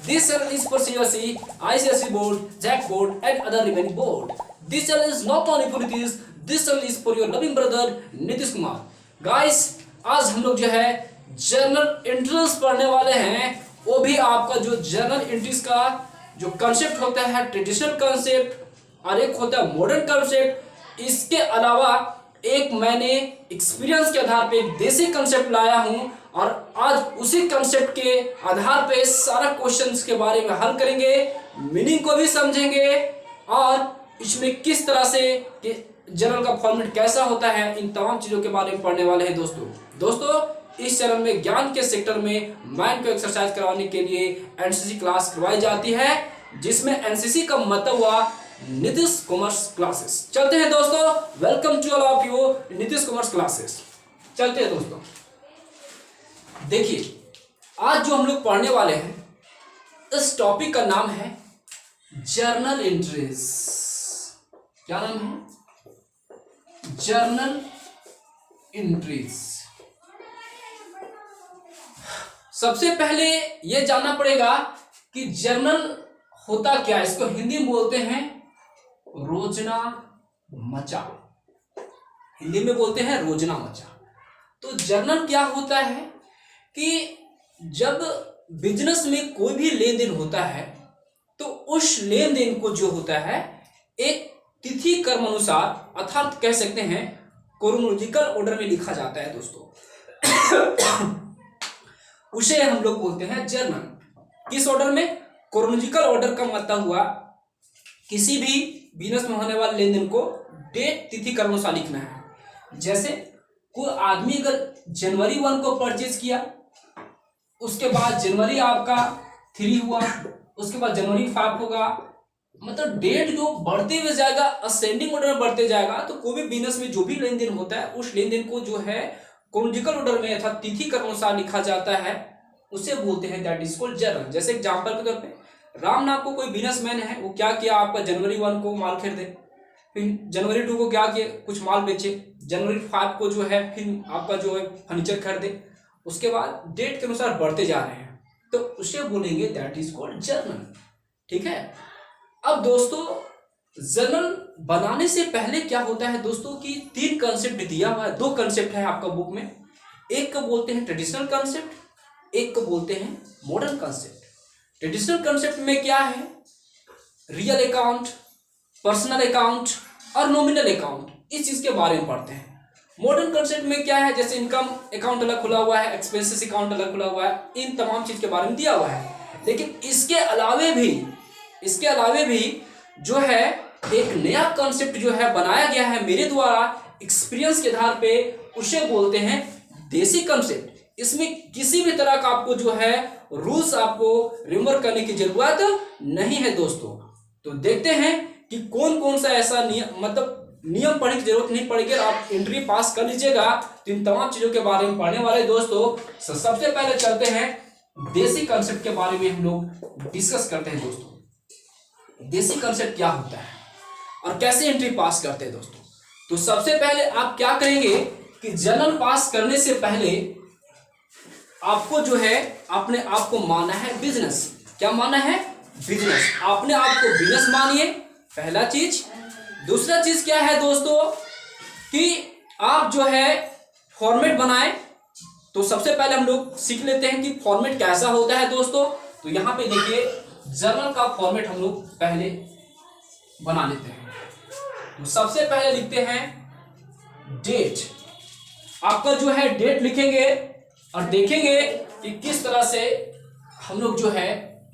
This channel is for CSE, ICSE board, JAC board and other remaining board. This channel is not only for Nitish, this channel is for your loving brother Nitish Kumar. Guys, आज हम लोग जो है journal entries पढ़ने वाले हैं, वो भी आपका जो जर्नल एंट्रीज का जो कंसेप्ट होता है ट्रेडिशनल कंसेप्ट और एक होता है मॉडर्न कंसेप्ट. इसके अलावा एक मैंने एक्सपीरियंस के आधार पे एक देसी कंसेप्ट लाया हूं और आज उसी कंसेप्ट के आधार पे सारा क्वेश्चंस के बारे में हल करेंगे, मीनिंग को भी समझेंगे और इसमें किस तरह से जर्नल का फॉर्मेट कैसा होता है, इन तमाम चीजों के बारे में पढ़ने वाले हैं दोस्तों. इस चैनल में ज्ञान के सेक्टर में माइंड को एक्सरसाइज करवाने के लिए एनसीसी क्लास करवाई जाती है, जिसमें एनसीसी का मतलब हुआ नीतीश कॉमर्स क्लासेस. चलते हैं दोस्तों, welcome to all of you Nitish commerce classes. चलते हैं दोस्तों, देखिए आज जो हम लोग पढ़ने वाले हैं इस टॉपिक का नाम है जर्नल एंट्रीज. क्या नाम है? Journal entries. सबसे पहले यह जानना पड़ेगा कि जर्नल होता क्या है. इसको हिंदी में बोलते हैं रोजना मचा. हिंदी में बोलते हैं रोजना मचा. तो जर्नल क्या होता है कि जब बिजनेस में कोई भी लेन देन होता है तो उस लेन देन को जो होता है एक तिथि कर्म अनुसार अर्थात कह सकते हैं क्रोनोलॉजिकल ऑर्डर में लिखा जाता है दोस्तों. उसे हम लोग बोलते हैं जर्नल. किस ऑर्डर में? क्रोनोलॉजिकल ऑर्डर का मतलब हुआ किसी भी बिजनेस में होने वाले लेन देन को डेट तिथि कर्म अनुसार लिखना है. जैसे कोई आदमी अगर जनवरी 1 को परचेज किया, उसके बाद जनवरी आपका 3 हुआ, उसके बाद जनवरी 5 होगा, मतलब डेट जो बढ़ते हुए जाएगा असेंडिंग ऑर्डर में बढ़ते जाएगा. तो कोई भी बिजनेस में जो भी लेन देन होता है उस लेन देन को जो है क्रोनोलॉजिकल ऑर्डर में अर्थात तिथि कर्म अनुसार लिखा जाता है, उसे बोलते हैं दैट इज कॉल्ड जर्नल. जैसे एग्जांपल के तौर पे राम नाम को कोई बिजनेसमैन है, वो क्या किया आपका जनवरी 1 को माल खरीदे, फिर जनवरी 2 को क्या किया कुछ माल बेचे, जनवरी 5 को जो है फिर आपका जो है फर्नीचर खरीदे, उसके बाद डेट के अनुसार बढ़ते जा रहे हैं, तो उसे बोलेंगे दैट इज कॉल्ड जर्नल. ठीक है. अब दोस्तों जर्नल बनाने से पहले क्या होता है दोस्तों कि 3 कंसेप्ट दिया हुआ है. 2 कंसेप्ट है आपका बुक में. एक को बोलते हैं ट्रेडिशनल कंसेप्ट, एक को बोलते हैं मॉडर्न कंसेप्ट. ट्रेडिशनल कंसेप्ट में क्या है? रियल अकाउंट, पर्सनल अकाउंट और नॉमिनल अकाउंट, इस चीज के बारे में पढ़ते हैं. मॉडर्न कंसेप्ट में क्या है? जैसे इनकम अकाउंट अलग खुला हुआ है, एक्सपेंसेस अकाउंट अलग खुला हुआ है, इन तमाम चीज के बारे में दिया हुआ है. लेकिन इसके अलावे भी जो है एक नया कंसेप्ट जो है बनाया गया है मेरे द्वारा एक्सपीरियंस के आधार पे, उसे बोलते हैं देसी कंसेप्ट. इसमें किसी भी तरह का आपको जो है रूल्स आपको रिमेंबर करने की जरूरत नहीं है दोस्तों. तो देखते हैं कि कौन कौन सा ऐसा नियम पढ़ने की जरूरत नहीं पड़ेगी, आप एंट्री पास कर लीजिएगा. तो इन तमाम चीजों के बारे में पढ़ने वाले दोस्तों. सबसे पहले चलते हैं देसी कंसेप्ट के बारे में हम लोग डिस्कस करते हैं दोस्तों. देसी कंसेप्ट क्या होता है और कैसे एंट्री पास करते हैं दोस्तों. तो सबसे पहले आप क्या करेंगे कि जर्नल पास करने से पहले आपको जो है अपने आप को माना है बिजनेस. क्या माना है? बिजनेस. अपने आप को बिजनेस मानिए, पहला चीज. दूसरा चीज क्या है दोस्तों कि आप जो है फॉर्मेट बनाएं. तो सबसे पहले हम लोग सीख लेते हैं कि फॉर्मेट कैसा होता है दोस्तों. तो यहां पे देखिए जर्नल का फॉर्मेट हम लोग पहले बना लेते हैं. तो सबसे पहले लिखते हैं डेट. आपका जो है डेट लिखेंगे और देखेंगे कि किस तरह से हम लोग जो है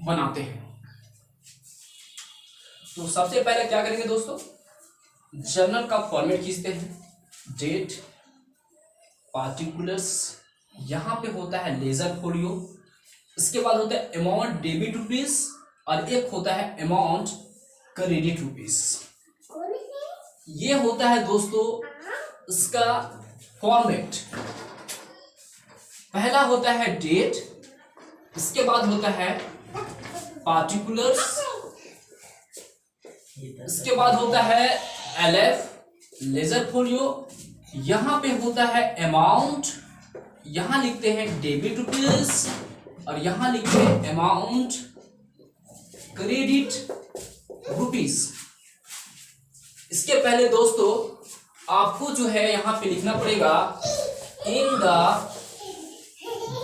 बनाते हैं. तो सबसे पहले क्या करेंगे दोस्तों, जर्नल का फॉर्मेट खींचते हैं. डेट, पार्टिकुलर्स, यहां पे होता है लेजर फोलियो, इसके बाद होता है अमाउंट डेबिट रुपीस और एक होता है अमाउंट क्रेडिट रुपीस. ये होता है दोस्तों इसका फॉर्मेट. पहला होता है डेट, इसके बाद होता है पार्टिकुलर्स, इसके बाद होता है एलएफ लेजर फोलियो, यहां पे होता है अमाउंट, यहां लिखते हैं डेबिट रुपीस और यहां लिखते हैं अमाउंट क्रेडिट रुपीस। इसके पहले दोस्तों आपको जो है यहां पे लिखना पड़ेगा इन द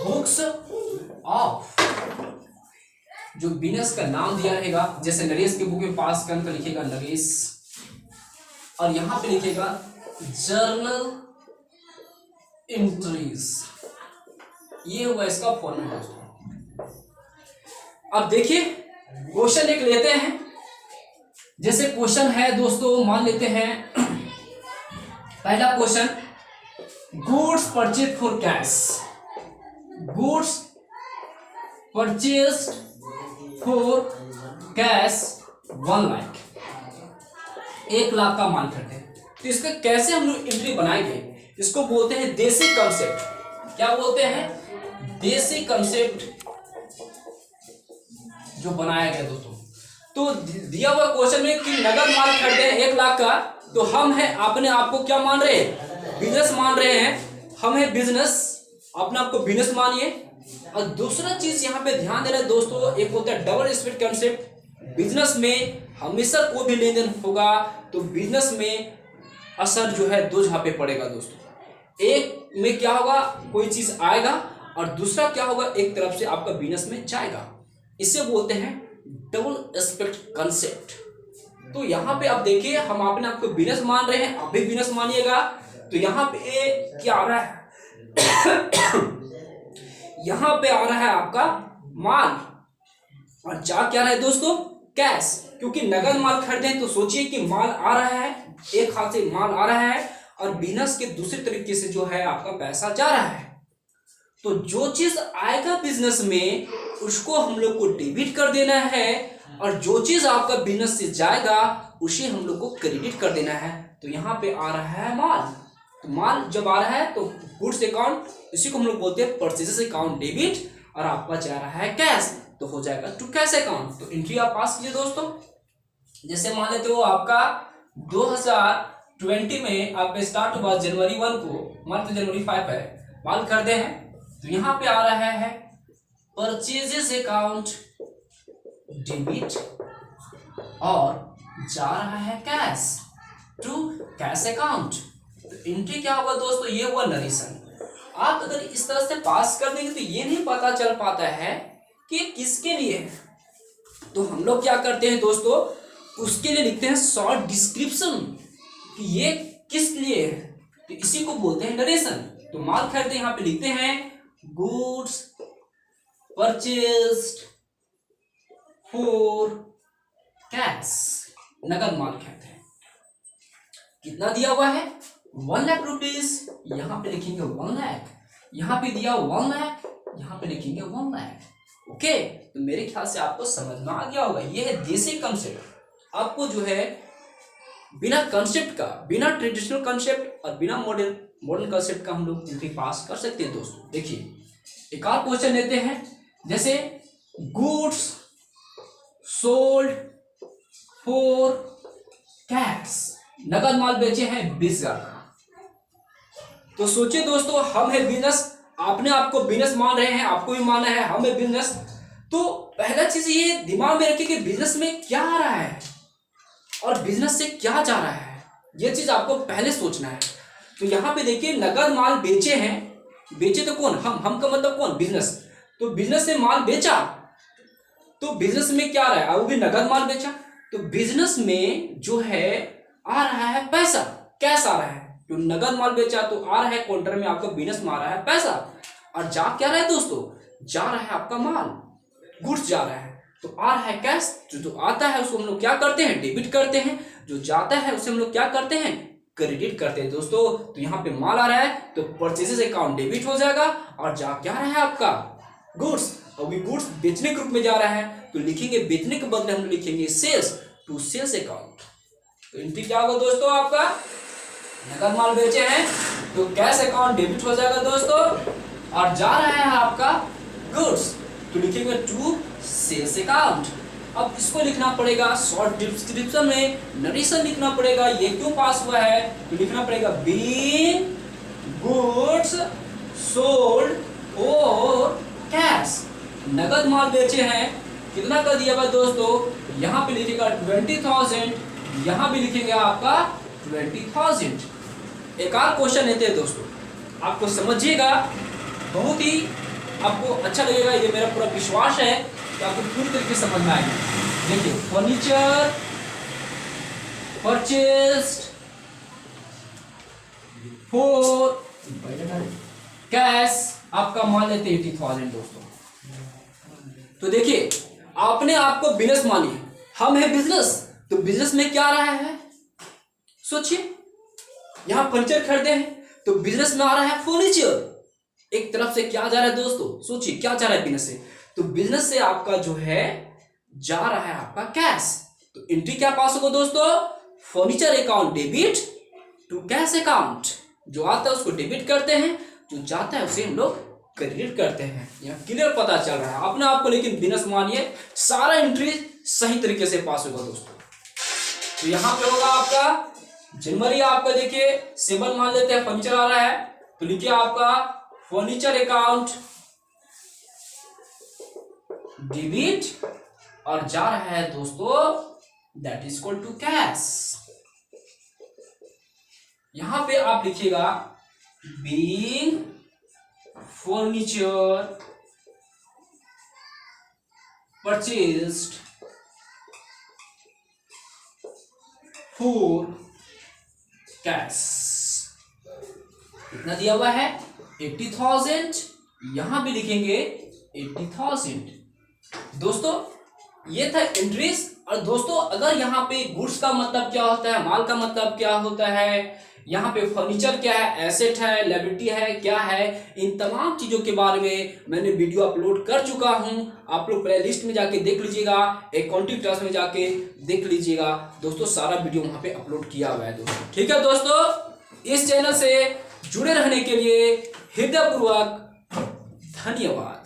बुक्स ऑफ, जो बिजनेस का नाम दिया रहेगा, जैसे नरेश के बुक में पास कर लिखेगा नरेश, और यहां पे लिखेगा जर्नल एंट्रीज। ये हुआ इसका फॉर्मेट दोस्तों। अब देखिए क्वेश्चन एक लेते हैं। जैसे क्वेश्चन है दोस्तों, मान लेते हैं पहला question, goods purchase for cash, goods purchase for cash 1 lakh, 1 lakh का माल खरीदे। तो इसका कैसे हम लोग एंट्री बनाएंगे, इसको बोलते हैं देसी कंसेप्ट। क्या बोलते हैं? देसी कंसेप्ट जो बनाया गया दोस्तों। तो दिया हुआ क्वेश्चन में कि नगद माल खरीदे 1 लाख का, तो हम है अपने आप को क्या मान रहे हैं? बिजनेस मान रहे हैं। हम है बिजनेस, अपने आप को बिजनेस मानिए। और दूसरा चीज यहाँ पे ध्यान दे रहे हैं दोस्तों, एक होता है डबल स्पीड कंसेप्ट। बिजनेस में हमेशा कोई भी लेन देन होगा तो बिजनेस में असर जो है 2 जगह पे पड़ेगा दोस्तों। एक में क्या होगा, कोई चीज आएगा, और दूसरा क्या होगा, एक तरफ से आपका बिजनेस में जाएगा। इसे बोलते हैं डबल एस्पेक्ट कंसेप्ट। तो यहाँ पे आप देखिए, हम अपने आप को बिजनेस मान रहे हैं, आप भी बिजनेस मानिएगा। तो यहाँ पे क्या आ रहा है यहाँ पे आ रहा है आपका माल, और जा क्या रहा है दोस्तों? कैश। क्योंकि नगद माल खरीदे तो सोचिए कि माल आ रहा है, एक हाथ से माल आ रहा है, और बिजनेस के दूसरे तरीके से जो है आपका पैसा जा रहा है। तो जो चीज आएगा बिजनेस में उसको हम लोग को डेबिट कर देना है, और जो चीज आपका बिजनेस से जाएगा उसे हम लोग को क्रेडिट कर देना है। तो यहाँ पे आ रहा है माल। तो माल जब आ रहा है तो गुड्स अकाउंट, इसी को हम लोग बोलते हैं परचेजेस अकाउंट डेबिट, और आपका जा रहा है कैश, तो हो जाएगा टू कैश अकाउंट। तो एंट्री आप पास कीजिए दोस्तों। जैसे मान लेते हो आपका 2020 में आपका स्टार्ट हुआ जनवरी 1 को, मान जनवरी 5 है, माल खरीदे हैं। तो यहाँ पे आ रहा है परचेजेस अकाउंट डेबिट, और जा रहा है कैश टू कैश अकाउंट। तो एंट्री क्या होगा दोस्तों? ये हुआ नरेशन। आप अगर इस तरह से पास कर देंगे तो ये नहीं पता चल पाता है कि किसके लिए है। तो हम लोग क्या करते हैं दोस्तों, उसके लिए लिखते हैं शॉर्ट डिस्क्रिप्शन कि ये किस लिए है। तो इसी को बोलते हैं नरेशन। तो माल खरीदे यहाँ पे लिखते हैं गुड्स परचेज्ड फॉर कैश, नगद माल खरीदे हैं। कितना दिया हुआ है? 1 लाख रुपीस। यहाँ पे लिखेंगे 1 लाख, यहाँ पे दिया 1 लाख, यहाँ पे लिखेंगे 1 लाख। ओके, तो मेरे ख्याल से आपको समझ में आ गया होगा। ये है देसी कंसेप्ट। आपको जो है बिना कंसेप्ट का, बिना ट्रेडिशनल कंसेप्ट और बिना मॉडर्न कंसेप्ट का हम लोग एंट्री पास कर सकते हैं दोस्तों। देखिए एक और क्वेश्चन लेते हैं। जैसे गुड्स सोल्ड फॉर कैश, नगद माल बेचे हैं 20,000 का। तो सोचिए दोस्तों, हम है बिजनेस, आपने आपको बिजनेस मान रहे हैं, आपको भी मानना है हम है बिजनेस। तो पहला चीज ये दिमाग में रखिए कि बिजनेस में क्या आ रहा है और बिजनेस से क्या जा रहा है, ये चीज आपको पहले सोचना है। तो यहाँ पे देखिए नगद माल बेचे हैं, बेचे तो कौन? हम का मतलब कौन? बिजनेस। तो बिजनेस से माल बेचा, तो बिजनेस में क्या आ रहा है? वो भी नगद माल बेचा, तो बिजनेस में जो है आ रहा है पैसा, कैश आ रहा है। तो नगद माल बेचा तो आ रहा है काउंटर में, आपका बिजनेस में आ रहा है पैसा। और जा क्या रहा है दोस्तों? जा रहा है आपका माल, गुड्स जा रहा है, तो आ रहा है कैश। जो आता है उसको हम लोग क्या करते हैं? डेबिट करते हैं। जो जाता है उसे हम लोग क्या करते हैं? क्रेडिट करते हैं दोस्तों। तो यहाँ पे माल आ रहा है तो परचेजेस अकाउंट डेबिट हो जाएगा, और जा क्या रहा है आपका? गुड्स। अभी गुड्स बेचने के रूप में जा रहा है, तो लिखेंगे बेचने के बदले हम लिखेंगे सेल्स टू सेल्स अकाउंट। तो एंट्री क्या होगा दोस्तों आपका? नगद माल बेचे हैं तो कैश अकाउंट डेबिट हो जाएगा दोस्तों, और जा रहा है आपका गुड्स, तो लिखेंगे टू सेल्स अकाउंट। अब इसको लिखना पड़ेगा शॉर्ट डिस्क्रिप्शन में, नरेशन लिखना पड़ेगा। ये क्यों पास हुआ है? तो लिखना पड़ेगा बीइंग गुड्स सोल्ड और कैश, नगद माल बेचे हैं कितना कर दिया हुआ है दोस्तों, यहाँ पे लिखेगा 20,000, यहाँ भी लिखेंगे आपका 20,000। एक और क्वेश्चन लेते हैं दोस्तों, आपको समझिएगा, बहुत ही आपको अच्छा लगेगा, ये मेरा पूरा विश्वास है कि आपको पूरी तरीके से समझ में आएगा। देखिए, फर्नीचर परचेस्ड फॉर कैश, आपका मान लेते हैं 80,000 दोस्तों। तो देखिए, आपने आपको बिजनेस मानी, हम है बिजनेस, तो बिजनेस में क्या रहा है, सोचिए, यहां फर्नीचर खरीदे हैं तो बिजनेस में आ रहा है फर्नीचर, एक तरफ से क्या जा रहा है दोस्तों, सोचिए क्या जा रहा है बिजनेस से, तो बिजनेस से आपका जो है जा रहा है आपका कैश, तो एंट्री क्या पास होगा दोस्तों, furniture account debit to cash account, जो आता है उसको डेबिट करते हैं, जो जाता है उसे हम लोग क्रेडिट करते हैं। यहाँ क्लियर पता चल रहा है अपने आप को, लेकिन बिजनेस मानिए सारा एंट्री सही तरीके से पास होगा दोस्तों। तो यहाँ पे होगा आपका जनवरी, आपका देखिए 7 मान लेते हैं, फर्नीचर आ रहा है, तो लिखिए आपका फर्नीचर अकाउंट डेबिट और जा रहा है दोस्तों that is equal to cash. यहां पे आप लिखिएगा being furniture purchased for cash, कितना दिया हुआ है 80,000, यहां भी लिखेंगे 80,000 दोस्तों। ये था एंट्रीज। और दोस्तों अगर यहाँ पे गुड्स का मतलब क्या होता है, माल का मतलब क्या होता है, यहाँ पे फर्नीचर क्या है, एसेट है, लायबिलिटी है, क्या है, इन तमाम चीजों के बारे में मैंने वीडियो अपलोड कर चुका हूं, आप लोग प्ले लिस्ट में जाके देख लीजिएगा, अकाउंटिंग क्लास में जाके देख लीजिएगा दोस्तों, सारा वीडियो वहां पे अपलोड किया हुआ है दोस्तों। ठीक है दोस्तों, इस चैनल से जुड़े रहने के लिए हृदयपूर्वक धन्यवाद।